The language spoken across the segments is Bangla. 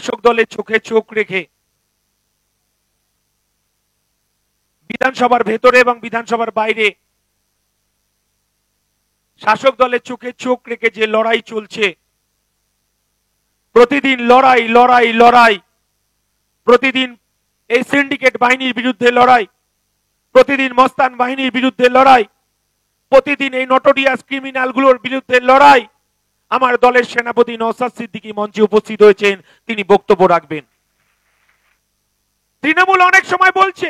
শাসক দলের চোখে চোখ রেখে বিধানসভার ভেতরে এবং বিধানসভার বাইরে শাসক দলের চোখে চোখ রেখে যে লড়াই চলছে, প্রতিদিন লড়াই লড়াই লড়াই, প্রতিদিন এই সিন্ডিকেট বাহিনীর বিরুদ্ধে লড়াই, প্রতিদিন মস্তান বাহিনীর বিরুদ্ধে লড়াই, প্রতিদিন এই নটোরিয়াস ক্রিমিনালগুলোর বিরুদ্ধে লড়াই। আমার দলের সেনাপতি নওশাদ সিদ্দিকী মঞ্চে উপস্থিত হয়েছেন, তিনি বক্তব্য রাখবেন। তৃণমূল অনেক সময় বলছে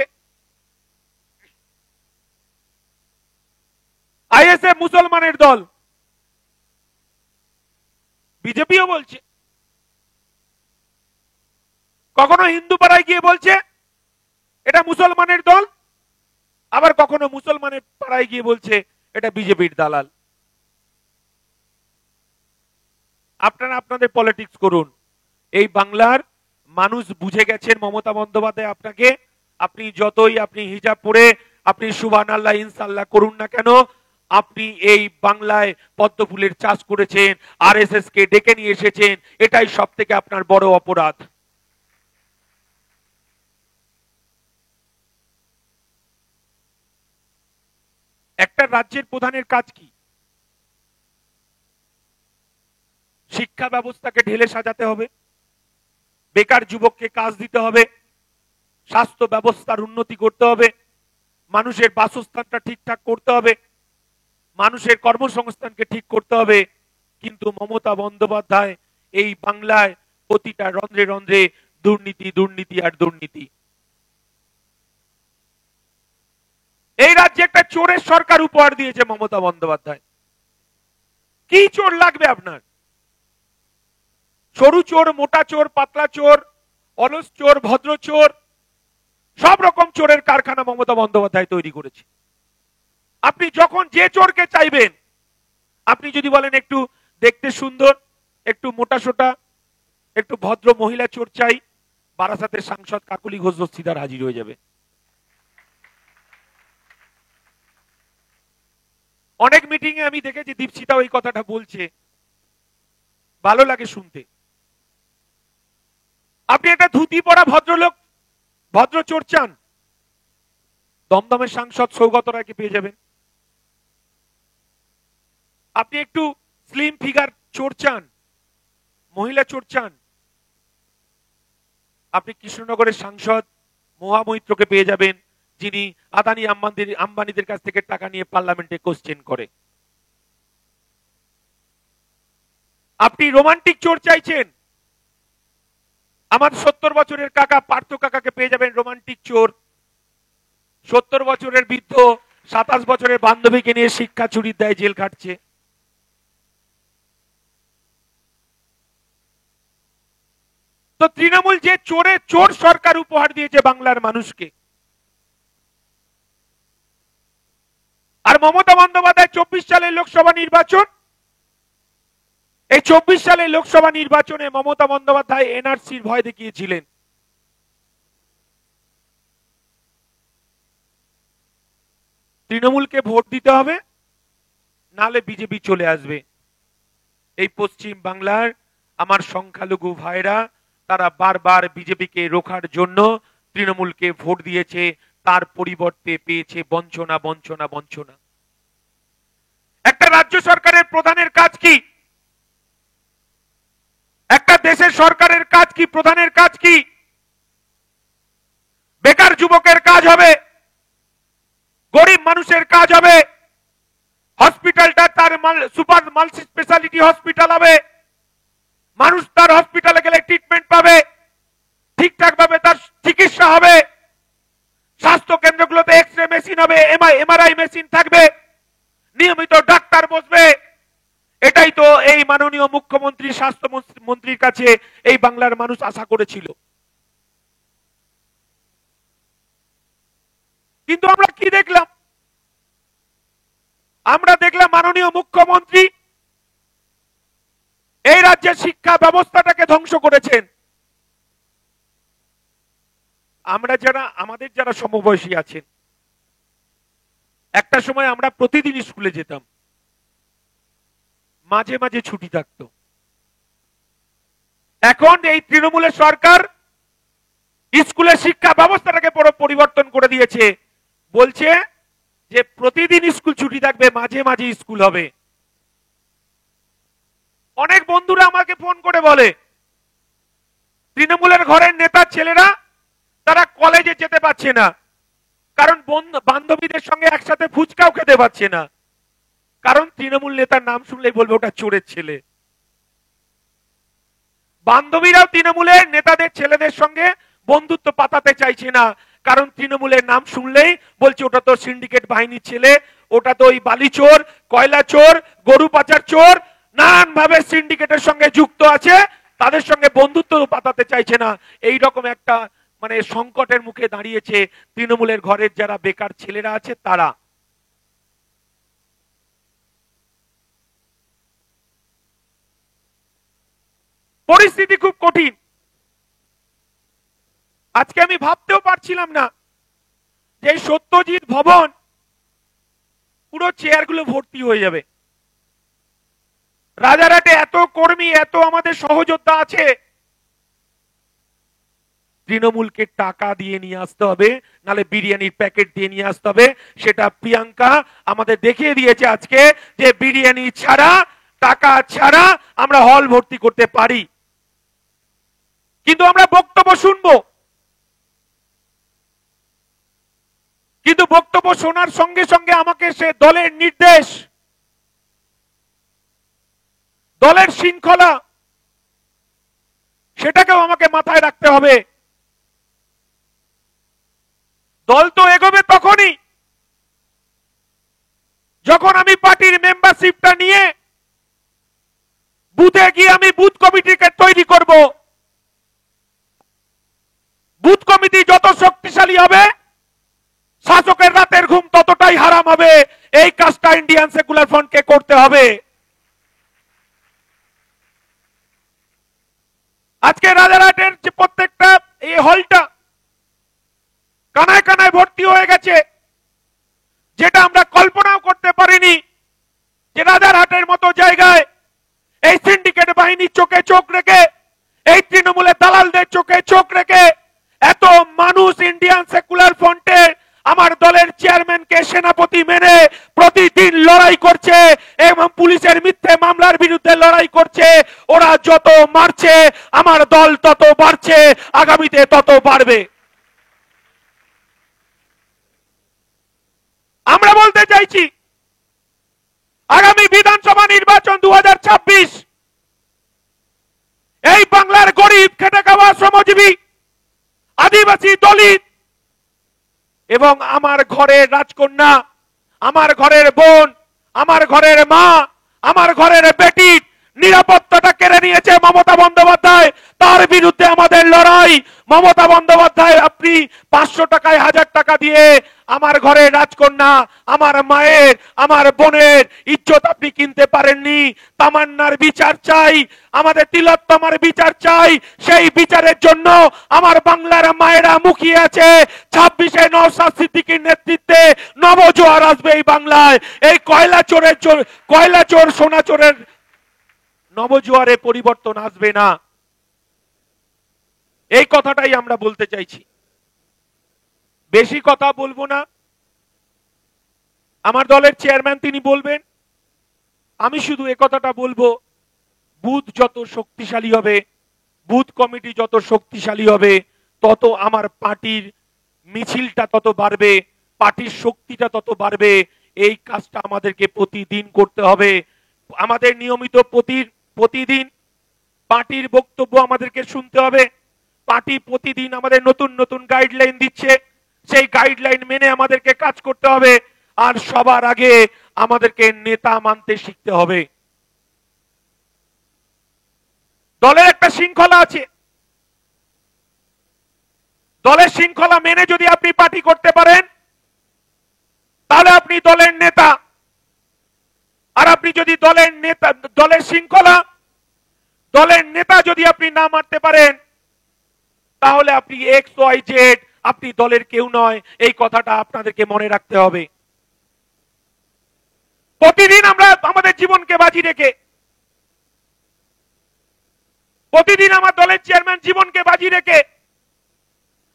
আইএসএফ মুসলমানের দল, বিজেপিও বলছে, কখনো হিন্দু পাড়ায় গিয়ে বলছে এটা মুসলমানের দল, আবার কখনো মুসলমানের পাড়ায় গিয়ে বলছে এটা বিজেপির দালাল। আপনারা আপনাদের পলিটিক্স করুন। এই বাংলার মানুষ বুঝে গেছেন মমতা বন্দ্যোপাধ্যায় আপনাকে, আপনি যতই আপনি হিজাব পরে আপনি সুবহানাল্লাহ ইনশাআল্লাহ করুন না কেন, আপনি এই বাংলায় পদ্ম ফুলের চাষ করেছেন, আরএসএস কে ডেকে নিয়ে এসেছেন, এটাই সবথেকে আপনার বড় অপরাধ। একটা রাজ্যের প্রধানের কাজ কি? শিক্ষা ব্যবস্থাকে ঢেলে সাজাতে হবে, বেকার যুবককে কাজ দিতে হবে, স্বাস্থ্য ব্যবস্থার উন্নতি করতে হবে, মানুষের বাসস্থানটা ঠিকঠাক করতে হবে, মানুষের কর্মসংস্থানকে ঠিক করতে হবে। কিন্তু মমতা বন্দ্যোপাধ্যায় এই বাংলায় প্রতিটা রন্ধ্রে রন্ধ্রে দুর্নীতি দুর্নীতি আর দুর্নীতি। এই রাজ্যে একটা চোরের সরকার উপহার দিয়েছে মমতা বন্দ্যোপাধ্যায়। কি চোর লাগবে আপনার? সরু চোর, মোটা চোর, পাতলা চোর, অলস চোর, ভদ্র চোর, সব রকম চোরের কারখানা মমতা বন্দ্যোপাধ্যায় তৈরি করেছে। আপনি যখন যে চোরকে চাইবেন, আপনি যদি বলেন একটু দেখতে সুন্দর, একটু মোটা সোটা, একটু ভদ্র মহিলা চোর চাই, বারাসাতের সাংসদ কাকলি ঘোষ দস্তিদার হাজির হয়ে যাবে। অনেক মিটিং এ আমি দেখেছি দীপশিতা ওই কথাটা বলছে, ভালো লাগে শুনতে। আপনি একটা ধুতি পরা ভদ্রলোক, ভদ্র চোর চান, দমদমের সাংসদ সৌগত রায়কে পেয়ে যাবেন। আপনি একটু স্লিম ফিগার চোর চান, মহিলা চোর চান, আপনি কৃষ্ণনগরের সাংসদ মহামৈত্রকে পেয়ে যাবেন, যিনি আদানি আম্বানিদের কাছ থেকে টাকা নিয়ে পার্লামেন্টে কোশ্চেন করে। আপনি রোমান্টিক চোর চাইছেন, আমার 70 বছরের কাকা পার্থ কাকাকে পেয়ে যাবেন রোমান্টিক চোর। 70 বছরের বৃদ্ধ 27 বছরের বান্ধবীকে নিয়ে শিক্ষা চুরির দায়ে জেল খাটছে। তো তৃণমূল যে চোরে চোর সরকার উপহার দিয়েছে বাংলার মানুষকে, আর মমতা বন্দ্যোপাধ্যায় 24 সালের লোকসভা নির্বাচন, এই 24 সালের লোকসভা নির্বাচনে মমতা বন্দ্যোপাধ্যায় এনআরসির ভয় দেখিয়েছিলেন। তৃণমূলকে ভোট দিতে হবে, নালে বিজেপি চলে আসবে। এই পশ্চিম বাংলার আমার সংখ্যালঘু ভাইরা তারা বারবার বিজেপিকে রোখার জন্য তৃণমূলকে ভোট দিয়েছে, তার পরিবর্তে পেয়েছে বঞ্চনা বঞ্চনা বঞ্চনা। একটা রাজ্য সরকারের প্রধানের কাজ কি? একটা দেশের সরকারের কাজ কি? প্রধানের কাজ কি? বেকার যুবকের কাজ হবে, গরিব মানুষের কাজ হবে, হসপিটালটা তার সুপার মাল্টি স্পেশালিটি হসপিটাল হবে, মানুষ তার হসপিটালে গেলে ট্রিটমেন্ট পাবে, ঠিকঠাক ভাবে তার চিকিৎসা হবে, স্বাস্থ্য কেন্দ্রগুলোতে এক্স-রে মেশিন হবে, এমআরআই মেশিন থাকবে, নিয়মিত ডাক্তার বসবে। এটাই তো এই মাননীয় মুখ্যমন্ত্রী, স্বাস্থ্য মন্ত্রীর কাছে এই বাংলার মানুষ আশা করেছিল। কিন্তু আমরা কি দেখলাম? আমরা দেখলাম মাননীয় মুখ্যমন্ত্রী এই রাজ্যের শিক্ষা ব্যবস্থাটাকে ধ্বংস করেছেন। আমরা আমাদের যারা সমবয়সী আছেন, একটা সময় আমরা প্রতিদিন স্কুলে যেতাম, মাঝে মাঝে ছুটি থাকতো। এখন এই তৃণমূলের সরকার স্কুলের শিক্ষা ব্যবস্থাটাকে পুরো পরিবর্তন করে দিয়েছে। বলছে যে প্রতিদিন স্কুল ছুটি থাকবে, মাঝে মাঝে স্কুল হবে। অনেক বন্ধুরা আমাকে ফোন করে বলে তৃণমূলের ঘরের নেতার ছেলেরা তারা কলেজে যেতে পারছে না, কারণ বান্ধবীদের সঙ্গে একসাথে ফুচকাও খেতে পারছে না, কারণ তৃণমূল নেতার নাম শুনলেই বলবে ওটা চোরের ছেলে। বান্ধবীরাও তৃণমূলের নেতাদের ছেলেদের সঙ্গে বন্ধুত্ব পাতাতে চাইছে না, কারণ তৃণমূলের নাম শুনলেই বলছে ওটা তো সিন্ডিকেট বাহিনীর ছেলে, ওটা তো ওই বালি চোর, কয়লা চোর, গরু পাচার চোর, নানান ভাবে সিন্ডিকেটের সঙ্গে যুক্ত আছে, তাদের সঙ্গে বন্ধুত্ব পাতাতে চাইছে না। এই রকম একটা মানে সংকটের মুখে দাঁড়িয়েছে তৃণমূলের ঘরের যারা বেকার ছেলেরা আছে তারা। পরিস্থিতি খুব কঠিন। আজকে আমি ভাবতেও পারছিলাম না যে সত্যজিৎ ভবন পুরো চেয়ারগুলো ভর্তি হয়ে যাবে। রাজারহাটে এত কর্মী, এত আমাদের সহযোদ্ধা আছে, তৃণমূলকে টাকা দিয়ে নিয়ে আসতে হবে, নালে বিরিয়ানির প্যাকেট দিয়ে নিয়ে আসতে হবে। সেটা প্রিয়াঙ্কা আমাদের দেখিয়ে দিয়েছে আজকে যে বিরিয়ানি ছাড়া, টাকা ছাড়া আমরা হল ভর্তি করতে পারি। কিন্তু আমরা বক্তব্য শুনবো, কিন্তু বক্তব্য শোনার সঙ্গে সঙ্গে আমাকে সে দলের নির্দেশ, দলের শৃঙ্খলা, সেটাকেও আমাকে মাথায় রাখতে হবে। দল তো এগোবে তখনই যখন আমি পার্টির মেম্বারশিপটা নিয়ে বুথে গিয়ে আমি বুথ কমিটিকে তৈরি করব। বুথ কমিটি যত শক্তিশালী হবে, শাসকের রাতের ঘুম ততটাই হারাম হবে। এই কাজটা ইন্ডিয়ান সেকুলার ফ্রন্টকে করতে হবে। আজকে রাজারহাটের যে প্রত্যেকটা এই হলটা কানায় কানায় ভর্তি হয়ে গেছে, যেটা আমরা কল্পনাও করতে পারিনি যে রাজারহাটের মতো জায়গায় এই সিন্ডিকেট বাহিনীর চোখে চোখ রেখে, এই তৃণমূলের দালালদের চোখে চোখ রেখে এত মানুষ ইন্ডিয়ান সেকুলার ফ্রন্টের আমার দলের চেয়ারম্যানকে সেনাপতি মেনে প্রতিদিন লড়াই করছে এবং পুলিশের মিথ্যে মামলার বিরুদ্ধে লড়াই করছে। ওরা যত মারছে আমার দল তত বাড়ছে, আগামীতে তত বাড়বে। আমরা বলতে চাইছি আগামী বিধানসভা নির্বাচন 2026 এই বাংলার গরিব, খেটে খাওয়া শ্রমজীবী, আদিবাসী, দলিত এবং আমার ঘরের রাজকন্যা, আমার ঘরের বোন, আমার ঘরের মা, আমার ঘরের বেটি নিরাপত্তাটা কেড়ে নিয়েছে মমতা বন্দ্যোপাধ্যায়। তার বিরুদ্ধে আমাদের লড়াই। মমতা বন্দ্যোপাধ্যায়, আপনি 500 টাকায় 1000 টাকা দিয়ে আমার ঘরের রাজকন্যা, আমার মায়ের, আমার বোনের ইজ্জত আপনি কিনতে পারেননি। তামান্নার বিচার চাই, আমাদের তিলোত্তমার বিচার চাই। সেই বিচারের জন্য আমার বাংলার মায়েরা মুখিয়ে আছে। 26-এ নওশাদ সিদ্দিকীর নেতৃত্বে নবজোয়ার আসবে এই বাংলায়। এই কয়লা চোর সোনা চোরের নবজোয়ারে পরিবর্তন আসবে না। এই কথাটাই আমরা বলতে চাইছি। বেশি কথা বলবো না, আমার দলের চেয়ারম্যান তিনি বলবেন। আমি শুধু এ কথাটা বলবো, বুথ যত শক্তিশালী হবে, বুথ কমিটি যত শক্তিশালী হবে, তত আমার পার্টির মিছিলটা তত বাড়বে, পার্টির শক্তিটা তত বাড়বে। এই কাজটা আমাদেরকে প্রতিদিন করতে হবে। আমাদের নিয়মিত প্রতিদিন পার্টির বক্তব্য আমাদেরকে শুনতে হবে। পার্টি প্রতিদিন আমাদের নতুন নতুন গাইডলাইন দিচ্ছে, সেই গাইডলাইন মেনে আমাদেরকে কাজ করতে হবে। আর সবার আগে আমাদেরকে নেতা মানতে শিখতে হবে। দলের একটা শৃঙ্খলা আছে, দলের শৃঙ্খলা মেনে যদি আপনি পার্টি করতে পারেন তাহলে আপনি দলের নেতা। আর আপনি যদি দলের শৃঙ্খলা, দলের নেতা যদি আপনি না মানতে পারেন তাহলে আপনি XYZ, আপনি দলের কেউ নয়। এই কথাটা আপনাদেরকে মনে রাখতে হবে। প্রতিদিন আমরা আমাদের জীবনকে বাজি রেখে প্রতিদিন আমার দলের চেয়ারম্যান জীবনকে বাজি রেখে,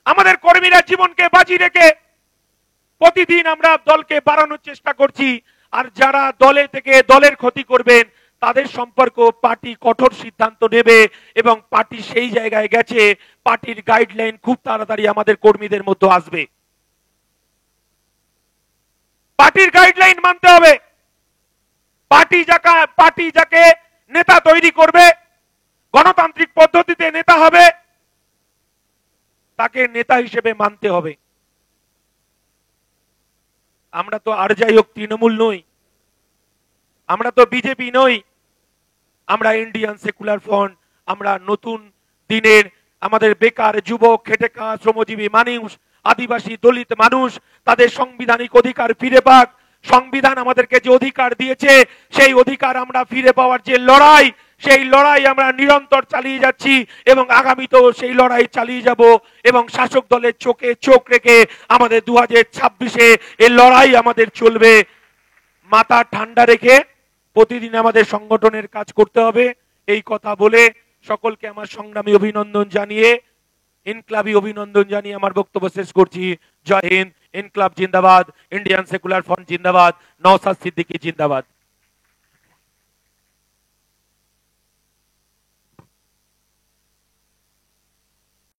আমাদের কর্মীরা জীবনকে বাজি রেখে প্রতিদিন আমরা দলকে বাড়ানোর চেষ্টা করছি। আর যারা দলে থেকে দলের ক্ষতি করবেন তাদের সম্পর্ক পার্টি কঠোর সিদ্ধান্ত নেবে এবং পার্টি সেই জায়গায় গেছে, পার্টির গাইডলাইন খুব তাড়াতাড়ি আমাদের কর্মীদের মধ্যে আসবে। পার্টির গাইডলাইন মানতে হবে। পার্টি যাকে নেতা তৈরি করবে, গণতান্ত্রিক পদ্ধতিতে নেতা হবে, তাকে নেতা হিসেবে মানতে হবে। আমরা তো আর যাই হোক তৃণমূল নই, আমরা তো বিজেপি নই, আমরা ইন্ডিয়ান সেকুলার ফ্রন্ট। আমরা নতুন দিনের আমাদের বেকার, যুবক, খেটে খাওয়া শ্রমজীবী মানুষ, আদিবাসী, দলিত মানুষ তাদের সাংবিধানিক অধিকার ফিরে পাক। সংবিধান আমাদেরকে যে অধিকার দিয়েছে সেই অধিকার আমরা ফিরে পাওয়ার যে লড়াই, সেই লড়াই আমরা নিরন্তর চালিয়ে যাচ্ছি এবং আগামীতেও সেই লড়াই চালিয়ে যাব। এবং শাসক দলের চোখে চোখ রেখে আমাদের 2026-এ এই লড়াই আমাদের চলবে। মাথা ঠান্ডা রেখে প্রতিদিন আমাদের সংগঠনের কাজ করতে হবে। এই কথা বলে সকলকে আমার সংগ্রামী অভিনন্দন জানিয়ে, ইনক্লাবি অভিনন্দন জানিয়ে আমার বক্তব্য শেষ করছি। জয় হিন্দ। ইনক্লাব জিন্দাবাদ, ইন্ডিয়ান সেকুলার ফ্রন্ট জিন্দাবাদ, নওশাদ সিদ্দিকী জিন্দাবাদ।